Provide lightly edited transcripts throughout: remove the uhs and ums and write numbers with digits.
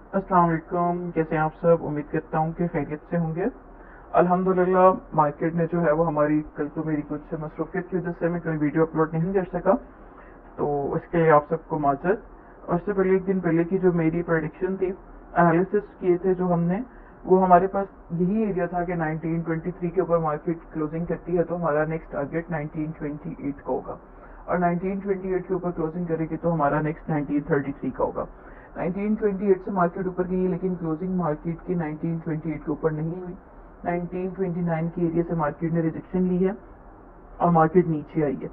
अस्सलाम वालेकुम। कैसे हैं आप सब? उम्मीद करता हूँ कि खैरियत से होंगे। अल्हम्दुलिल्लाह मार्केट ने जो है वो हमारी कल तो मेरी कुछ मसरूफियत की वजह से मैं कल वीडियो अपलोड नहीं कर सका, तो उसके लिए आप सबको माजरत। और उससे पहले एक दिन पहले की जो मेरी प्रेडिक्शन थी, एनालिसिस किए थे जो हमने, वो हमारे पास यही एरिया था कि 1923 के ऊपर मार्केट क्लोजिंग करती है तो हमारा नेक्स्ट टारगेट 1928 का होगा, और 1928 के ऊपर क्लोजिंग करेगी तो हमारा नेक्स्ट 1933 का होगा। 1928 से मार्केट ऊपर गई है, लेकिन क्लोजिंग मार्केट की 1928 के ऊपर नहीं हुई। 1929 के एरिया से मार्केट ने रिजेक्शन ली है और मार्केट नीचे आई है।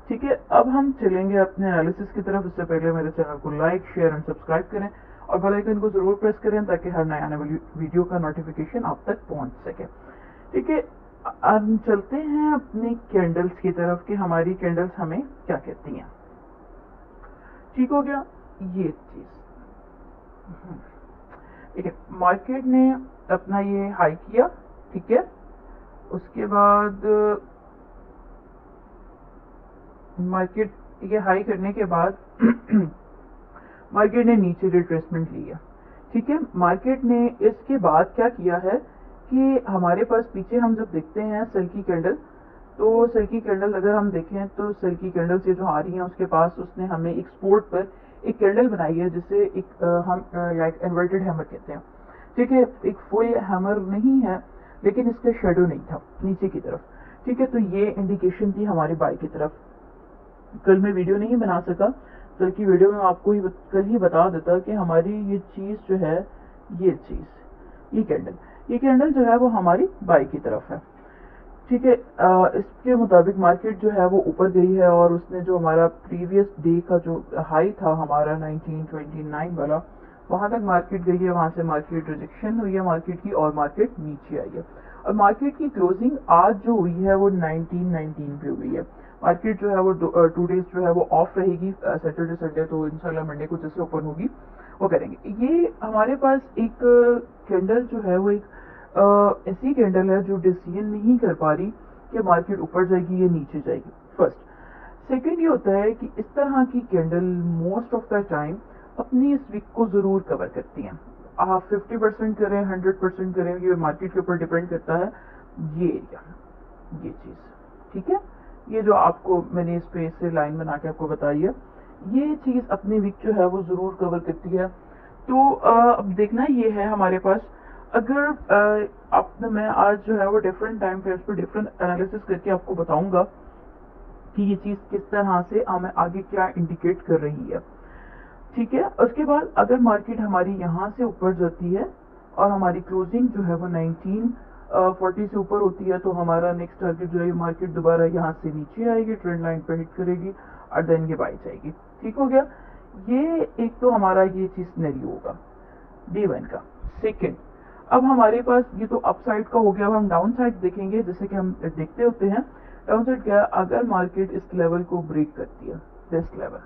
ठीक है, अब हम चलेंगे अपने एनालिसिस की तरफ। उससे पहले मेरे चैनल को लाइक, शेयर एंड सब्सक्राइब करें और बेल आइकन को जरूर प्रेस करें ताकि हर नया आने वाली वीडियो का नोटिफिकेशन आप तक पहुंच सके। ठीक है, अब चलते हैं अपनी कैंडल्स की तरफ कि हमारी कैंडल्स हमें क्या कहती हैं। ठीक हो गया ये चीज। ठीक है, मार्केट ने अपना ये हाई किया। ठीक है, उसके बाद मार्केट ये हाई करने के बाद मार्केट ने नीचे रिट्रेसमेंट लिया। ठीक है, मार्केट ने इसके बाद क्या किया है कि हमारे पास पीछे हम जब देखते हैं सेल की कैंडल, तो सेल की कैंडल अगर हम देखें तो सेल की कैंडल से जो आ रही है उसके पास उसने हमें एक सपोर्ट पर एक कैंडल बनाई है जिसे एक हम लाइक इन्वर्टेड हैमर कहते हैं। ठीक है, एक फुल हैमर नहीं है लेकिन इसका शेडो नहीं था नीचे की तरफ। ठीक है, तो ये इंडिकेशन थी हमारी बाई की तरफ। कल मैं वीडियो नहीं बना सका, कल की वीडियो में आपको कल ही बता देता कि हमारी ये चीज जो है, ये चीज, ये कैंडल जो है वो हमारी बाई की तरफ है। ठीक है, इसके मुताबिक मार्केट जो है वो ऊपर गई है और उसने जो हमारा प्रीवियस डे का जो हाई था हमारा 1929 वाला, वहां तक मार्केट गई है। वहां से मार्केट रिजेक्शन हुई है मार्केट की और मार्केट नीचे आई है। और मार्केट की क्लोजिंग आज जो हुई है वो 1919 पे हुई है। मार्केट जो है वो 2 डेज जो है वो ऑफ रहेगी, सैटरडे संडे, तो इंशाल्लाह मंडे को जैसे ओपन होगी वो करेंगे। ये हमारे पास एक कैंडल जो है वो एक ऐसी कैंडल है जो डिसीजन नहीं कर पा रही कि मार्केट ऊपर जाएगी या नीचे जाएगी। फर्स्ट। सेकंड ये होता है कि इस तरह की candle most of the time अपनी इस वीक को जरूर कवर करती हैं। आप 50% करें, 100% करें, ये मार्केट के ऊपर डिपेंड करता है। ये एरिया, ये चीज, ठीक है, ये जो आपको मैंने इस पे से लाइन बना के आपको बताई है, ये चीज अपनी वीक जो है वो जरूर कवर करती है। तो अब देखना ये है हमारे पास, अगर आप मैं आज जो है वो डिफरेंट टाइम फ्रेम्स पर डिफरेंट एनालिसिस करके आपको बताऊंगा कि ये चीज किस तरह से हमें आगे क्या इंडिकेट कर रही है। ठीक है, उसके बाद अगर मार्केट हमारी यहाँ से ऊपर जाती है और हमारी क्लोजिंग जो है वो 1940 से ऊपर होती है तो हमारा नेक्स्ट टारगेट जो है मार्केट दोबारा यहाँ से नीचे आएगी, ट्रेंड लाइन पे हिट करेगी और देन ये बाई जाएगी। ठीक हो गया, ये एक तो हमारा ये चीज सिनेरियो होगा D1 का। सेकेंड, अब हमारे पास ये तो अप साइड का हो गया। अब हम डाउन साइड देखेंगे, जैसे कि हम देखते होते हैं डाउन साइड क्या है। अगर मार्केट इस लेवल को ब्रेक करती है, दिस लेवल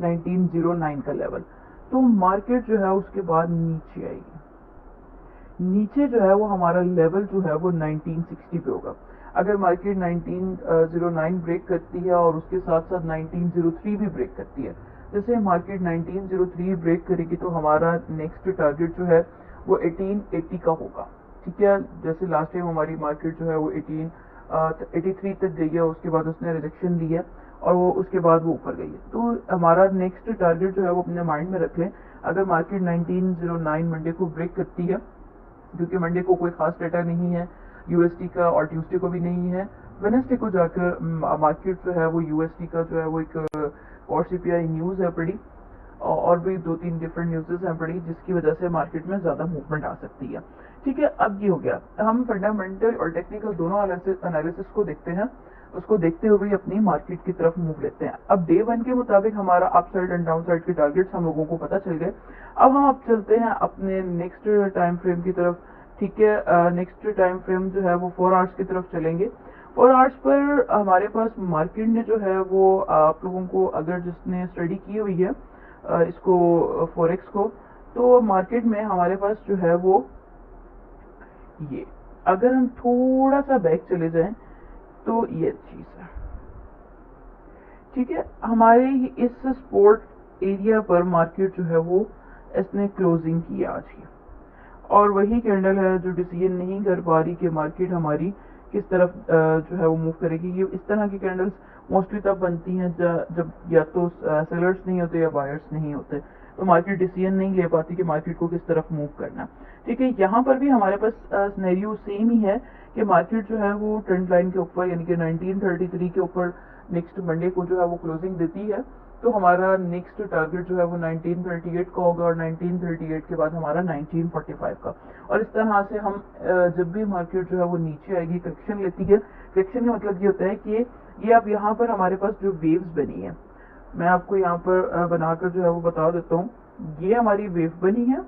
1909 का लेवल, तो मार्केट जो है उसके बाद नीचे आएगी। नीचे जो है वो हमारा लेवल जो है वो 1960 पे होगा। अगर मार्केट 1909 ब्रेक करती है और उसके साथ साथ 1903 भी ब्रेक करती है, जैसे मार्केट 1903 ब्रेक करेगी तो हमारा नेक्स्ट टारगेट जो है वो 1880 का होगा। ठीक है, जैसे लास्ट टाइम हमारी मार्केट जो है वो 1883 तक गई है, उसके बाद उसने रिजेक्शन दी है और वो उसके बाद वो ऊपर गई है। तो हमारा नेक्स्ट टारगेट जो है वो अपने माइंड में रख लें। अगर मार्केट 1909 मंडे को ब्रेक करती है, क्योंकि मंडे को कोई खास डेटा नहीं है यूएसडी का और ट्यूसडे को भी नहीं है, वेनेसडे को जाकर मार्केट जो है वो यूएसडी का जो है वो एक और सीपीआई न्यूज है पड़ी, और भी 2-3 डिफरेंट न्यूज़ेस हैं पड़ी, जिसकी वजह से मार्केट में ज्यादा मूवमेंट आ सकती है। ठीक है, अब ये हो गया, हम फंडामेंटल और टेक्निकल दोनों एनालिसिस को देखते हैं। उसको देखते हुए अपनी मार्केट की तरफ मूव लेते हैं। अब डे 1 के मुताबिक हमारा up side and down side के टारगेट्स हम लोगों को पता चल गए। अब हम अब चलते हैं अपने नेक्स्ट टाइम फ्रेम की तरफ। ठीक है, नेक्स्ट टाइम फ्रेम जो है वो 4 आवर्स की तरफ चलेंगे। 4 आवर्स पर हमारे पास मार्केट ने जो है वो आप लोगों को, अगर जिसने स्टडी की हुई है इसको फॉरेक्स को, तो मार्केट में हमारे पास जो है वो ये, अगर हम थोड़ा सा बैक चले जाएं तो ये चीज है। ठीक है, हमारे इस स्पोर्ट एरिया पर मार्केट जो है वो اس نے کلوزنگ کی ہے آج کی، اور وہی کینڈل ہے جو ڈیسیژن نہیں کر پا رہی کہ مارکیٹ ہماری کس طرف جو ہے وہ موو کرے گی. یہ اس طرح کی کینڈلز موسٹلی تب بنتی ہیں جب یا تو سیلرز نہیں ہوتے یا بائرس نہیں ہوتے، تو مارکیٹ ڈیسیژن نہیں لے پاتی کہ مارکیٹ کو کس طرف موو کرنا. ٹھیک ہے، یہاں پر بھی ہمارے پاس سینیریو سیم ہی ہے کہ مارکیٹ جو ہے وہ ٹرینڈ لائن کے اوپر یعنی کہ 1933 کے اوپر نیکسٹ منڈے کو جو ہے وہ کلوزنگ دیتی ہے. تو ہمارا نیکسٹ ٹارگیٹ جو ہے وہ 1938 کا ہوگا، اور 1938 کے بعد ہمارا 1945 کا. اور اس طرح سے ہم جب بھی مارکیٹ جو ہے وہ نیچے آئے گی کریکشن لیتی ہے. کریکشن کا مطلب یہ ہوتا ہے کہ یہ اب یہاں پر ہمارے پاس جو ویوز بنی ہے، میں آپ کو یہاں پر بنا کر جو ہے وہ بتا دیتا ہوں. یہ ہماری ویو بنی ہے،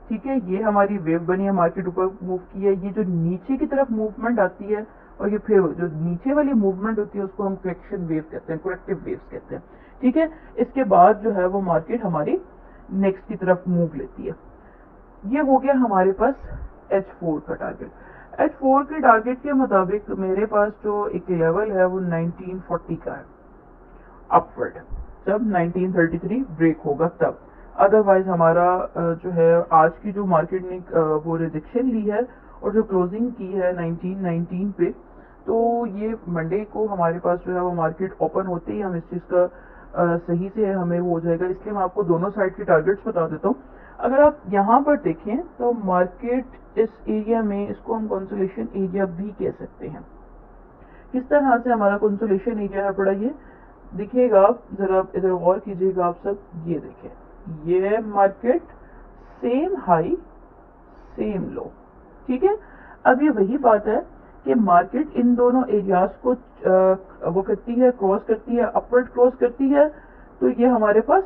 ٹھیک ہے، یہ ہماری ویو بنی ہے، مارکیٹ اوپر موو کی ہے. یہ جو نیچے کی طرف موومنٹ آتی ہے اور یہ پھر جو نیچے والی موومنٹ ہوتی ہے اس کو ہم کریکشن ویو کہتے ہیں، کریکٹیو ویوز کہتے ہیں. ٹھیک ہے، اس کے بعد جو ہے وہ مارکیٹ ہماری نیکسٹ کی طرف موو لیتی ہے. یہ ہو گیا ہمارے پاس H4 کا ٹارگیٹ. H4 کے ٹارگیٹ کے مطابق میرے پاس جو ایک لیول ہے وہ 1940 کا ہے اپورڈ، جب 1933 بریک ہوگا تب. ادروائز ہمارا جو ہے آج کی جو مارکیٹ نے وہ ریجیکشن لی ہے اور جو کلوزنگ کی ہے 1919 پہ، تو یہ منڈے کو ہمارے پاس جو ہے وہ مارکیٹ اوپن ہوتے ہی ہم اس چیز کا صحیح سے ہمیں وہ ہو جائے گا. اس لیے میں آپ کو دونوں سائڈ کے ٹارگیٹس بتا دیتا ہوں. اگر آپ یہاں پر دیکھیں تو مارکیٹ اس ایریا میں، اس کو ہم کنسولیشن ایریا بھی کہہ سکتے ہیں. کس طرح سے ہمارا کنسولیشن ایریا ہے پڑا، یہ دیکھیے گا آپ ذرا ادھر غور کیجیے گا آپ سب. یہ دیکھیں، یہ مارکیٹ سیم ہائی سیم لو. ٹھیک ہے، اب یہ وہی بات ہے کہ مارکیٹ ان دونوں ایریاز کو وہ کرتی ہے، کراس کرتی ہے، اپورڈ کراس کرتی ہے، تو یہ ہمارے پاس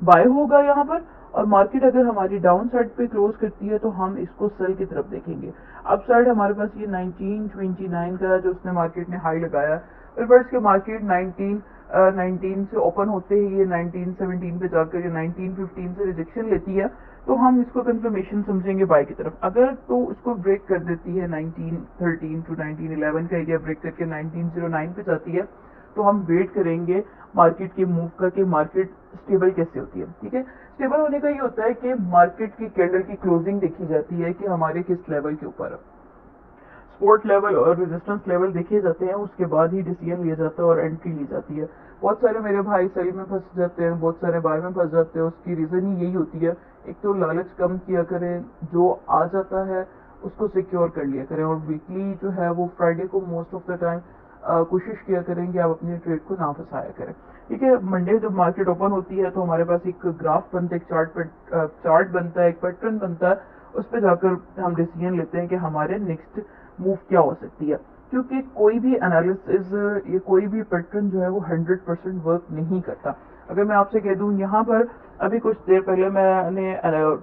بائی ہوگا یہاں پر. اور مارکیٹ اگر ہماری ڈاؤن سائڈ پہ کلوز کرتی ہے تو ہم اس کو سیل کی طرف دیکھیں گے. اپ سائڈ ہمارے پاس یہ 1929 کا جو اس نے مارکیٹ نے ہائی لگایا، پھر اس کے مارکیٹ 19 سے اوپن ہوتے ہی یہ 1917 پہ جا کر یہ 1915 سے ریجیکشن لیتی ہے، تو ہم اس کو کنفرمیشن سمجھیں گے بائی کی طرف. اگر تو اس کو بریک کر دیتی ہے 1913 ٹو 1911 کا ایریا بریک کر کے 1909 پہ جاتی ہے، تو ہم ویٹ کریں گے مارکیٹ کے موو کا کہ مارکیٹ اسٹیبل کیسے ہوتی ہے. ٹھیک ہے، اسٹیبل ہونے کا یہ ہوتا ہے کہ مارکیٹ کی کینڈل کی کلوزنگ دیکھی جاتی ہے کہ ہمارے کس لیول کے اوپر ہے. سپورٹ لیول اور ریزسٹنس لیول دیکھے جاتے ہیں، اس کے بعد ہی ڈیسیژن لیا جاتا ہے اور انٹری لی جاتی ہے. بہت سارے میرے بھائی سیل میں پھنس جاتے ہیں، بہت سارے بار میں پھنس جاتے ہیں. اس کی ریزن ہی یہی ہوتی ہے، ایک تو لالچ کم کیا کریں، جو آ جاتا ہے اس کو سیکیور کر لیا کریں، اور ویکلی جو ہے وہ فرائیڈے کو موسٹ آف دا ٹائم کوشش کیا کریں کہ آپ اپنی ٹریڈ کو نہ پھنسایا کریں. ٹھیک ہے، منڈے جب مارکیٹ اوپن ہوتی ہے تو ہمارے پاس ایک گراف بنتا ہے، ایک چارٹ بنتا ہے، ایک پیٹرن بنتا ہے. اس پہ جا کر ہم ڈیسیژن لیتے ہیں کہ ہمارے نیکسٹ موو کیا ہو سکتی ہے. کیونکہ کوئی بھی انالیسز یا کوئی بھی پیٹرن جو ہے وہ 100% ورک نہیں کرتا. اگر میں آپ سے کہہ دوں یہاں پر ابھی کچھ دیر پہلے میں نے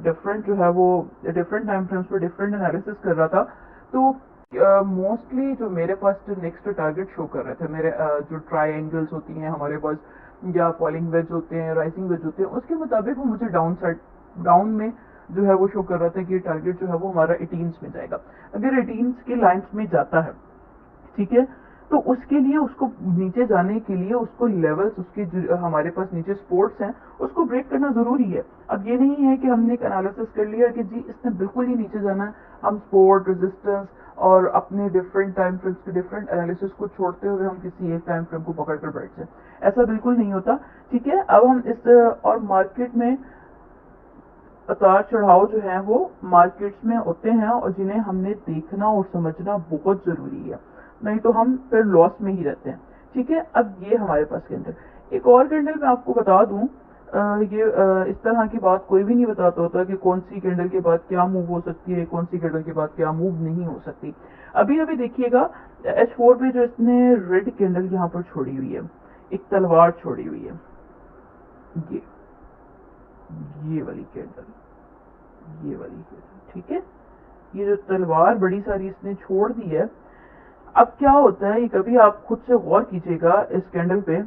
ڈفرینٹ جو ہے وہ ڈفرینٹ ٹائم فریمس پہ ڈفرینٹ انالیسز کر رہا تھا، تو موسٹلی جو میرے پاس جو نیکسٹ ٹارگیٹ شو کر رہے تھے، میرے جو ٹرائی اینگلس ہوتی ہیں ہمارے پاس، یا فالنگ ویج ہوتے ہیں، رائزنگ ویج ہوتے ہیں، اس کے مطابق وہ مجھے ڈاؤن میں جو ہے وہ شو کر رہا تھا کہ یہ ٹارگیٹ جو ہے وہ ہمارا 18 میں جائے گا. اگر 18 کی لائنس میں جاتا ہے، ٹھیک ہے، تو اس کے لیے اس کو نیچے جانے کے لیے اس کو لیولز، اس کے جو ہمارے پاس نیچے سپورٹس ہیں، اس کو بریک کرنا ضروری ہے. اب یہ نہیں ہے کہ ہم نے ایک انالیسس کر لیا کہ جی اس نے بالکل ہی نیچے جانا ہے، ہم سپورٹ، ریزسٹنس اور اپنے ڈفرینٹ ٹائم فریمس کے ڈفرینٹ انالیسس کو چھوڑتے ہوئے ہم کسی ایک ٹائم فریم کو پکڑ کر بیٹھ جائیں. ایسا بالکل نہیں ہوتا. ٹھیک ہے، اب ہم اس اور مارکیٹ میں اتار چڑھاؤ جو ہیں وہ مارکیٹس میں ہوتے ہیں، اور جنہیں ہم نے دیکھنا اور سمجھنا بہت ضروری ہے، نہیں تو ہم پھر لاس میں ہی رہتے ہیں. ٹھیک ہے، اب یہ ہمارے پاس کینڈل، ایک اور کینڈل میں آپ کو بتا دوں. یہ اس طرح کی بات کوئی بھی نہیں بتاتا ہوتا کہ کون سی کینڈل کے بعد کیا موو ہو سکتی ہے، کون سی کینڈل کے بعد کیا موو نہیں ہو سکتی. ابھی دیکھیے گا H4 پہ جو اس نے ریڈ کینڈل یہاں پر چھوڑی ہوئی ہے، ایک تلوار چھوڑی ہوئی ہے، یہ والی کینڈل، یہ والی کینڈل. ٹھیک ہے، یہ جو تلوار بڑی ساری اس نے چھوڑ دی ہے. اب کیا ہوتا ہے، یہ کبھی آپ خود سے غور کیجیے گا اس کینڈل پہ.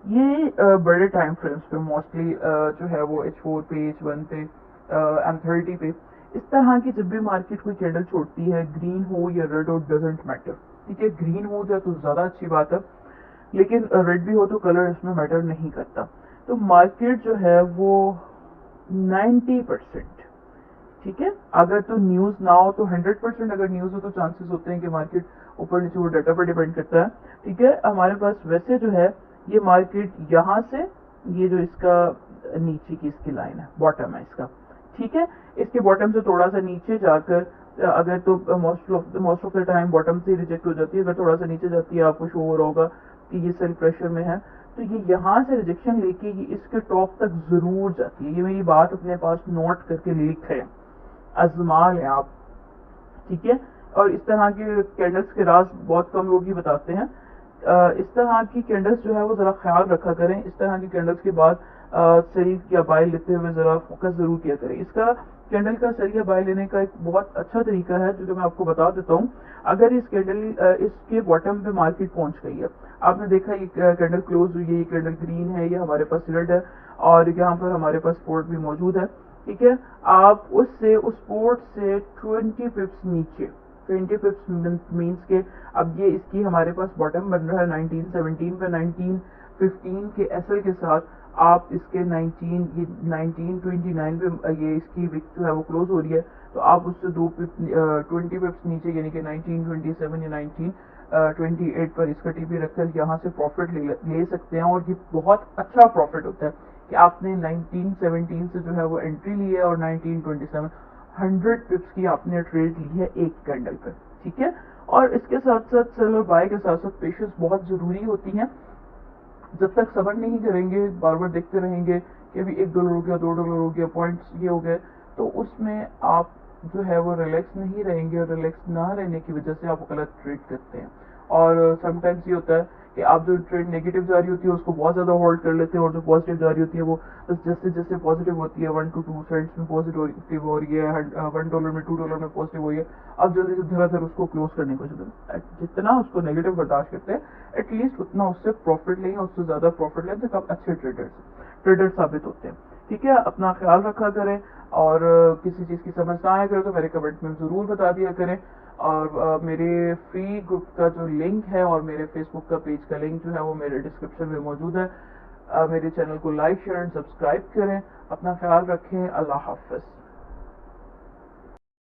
یہ بڑے ٹائم فریمس پہ موسٹلی جو ہے وہ H4 پہ، H1 پہ، M30 پہ، اس طرح کی جب بھی مارکیٹ کوئی کینڈل چھوڑتی ہے، گرین ہو یا ریڈ ہو، ڈزنٹ میٹر. ٹھیک ہے، گرین ہو جائے تو زیادہ اچھی بات ہے، لیکن ریڈ بھی ہو تو کلر اس میں میٹر نہیں کرتا. तो मार्केट जो है वो 90%, ठीक है। अगर तो न्यूज ना हो तो 100%, अगर न्यूज हो तो चांसेस होते हैं कि मार्केट ऊपर नीचे, वो डाटा पर डिपेंड करता है, ठीक है। हमारे पास वैसे जो है ये मार्केट यहाँ से, ये जो इसका नीचे की इसकी लाइन है, बॉटम है इसका, ठीक है। इसके बॉटम से थोड़ा सा नीचे जाकर अगर तो most of the time bottom से रिजेक्ट हो जाती है, अगर थोड़ा सा नीचे जाती है आपको शो हो रहा होगा कि ये सेल प्रेशर में है, तो ये यहाँ से रिजेक्शन लेके ये इसके टॉप तक जरूर जाती है। ये मेरी बात अपने पास नोट करके लिख है, आजमा लें आप, ठीक है। और इस तरह के कैंडल्स के राज बहुत कम लोग ही बताते हैं। इस तरह की कैंडल्स जो है वो जरा ख्याल रखा करें। इस तरह की कैंडल्स के बाद सेल या बाय लेते हुए जरा फोकस जरूर किया करें। इसका कैंडल का सेल या बाय लेने का एक बहुत अच्छा तरीका है जो कि मैं आपको बता देता हूँ। अगर इस कैंडल इसके बॉटम पे मार्केट पहुंच गई है, आपने देखा ये कैंडल क्लोज हुई है, ये कैंडल ग्रीन है, ये हमारे पास रेड है और यहाँ पर हमारे पास सपोर्ट भी मौजूद है, ठीक है। आप उससे उस सपोर्ट से 20 पिप्स नीचे, 20 पिप्स मीन्स के अब ये इसकी हमारे पास बॉटम बन रहा है 1917 पे, 1915 के एसएल के साथ आप इसके 1929 पे ये इसकी विक जो है वो क्लोज हो रही है, तो आप उससे 20 पिप्स नीचे यानी कि 1927 या 1928 पर इसका टीपी रखकर यहाँ से प्रॉफिट ले सकते हैं। और ये बहुत अच्छा प्रॉफिट होता है कि आपने 1917 से जो है वो एंट्री ली है और 1927 100 पिप्स की आपने ट्रेड ली है एक कैंडल पे, ठीक है। और इसके साथ साथ सेल और बाय के साथ साथ पेशेंस बहुत जरूरी होती है। जब तक सब्र नहीं करेंगे, बार बार देखते रहेंगे कि अभी $1 हो गया, $2 हो गया, पॉइंट्स ये हो गए, तो उसमें आप जो है वो रिलैक्स नहीं रहेंगे, और रिलैक्स ना रहने की वजह से आप गलत ट्रेड करते हैं। और समटाइम्स ये होता है कि आप जो ट्रेड नेगेटिव जा रही होती है उसको बहुत ज्यादा होल्ड कर लेते हैं, और जो पॉजिटिव जा रही होती है वो जैसे जैसे पॉजिटिव होती है 1 to 2 सेंट्स में पॉजिटिव हो रही है, $1 में $2 में पॉजिटिव हो रही है, आप जल्दी से धराधर उसको क्लोज करने की कोशिश, जितना उसको नेगेटिव बर्दाश्त करते हैं एटलीस्ट उतना उससे प्रॉफिट लें, उससे ज्यादा प्रॉफिट लें, तो आप अच्छे ट्रेडर साबित होते हैं, ठीक है। अपना ख्याल रखा करें, और किसी चीज़ की समझ ना आया करे तो मेरे कमेंट में ज़रूर बता दिया करें। और मेरे फ्री ग्रुप का जो लिंक है और मेरे फेसबुक का पेज का लिंक जो है वो मेरे डिस्क्रिप्शन में मौजूद है। मेरे चैनल को लाइक शेयर एंड सब्सक्राइब करें। अपना ख्याल रखें। अल्लाह हाफ़िज़।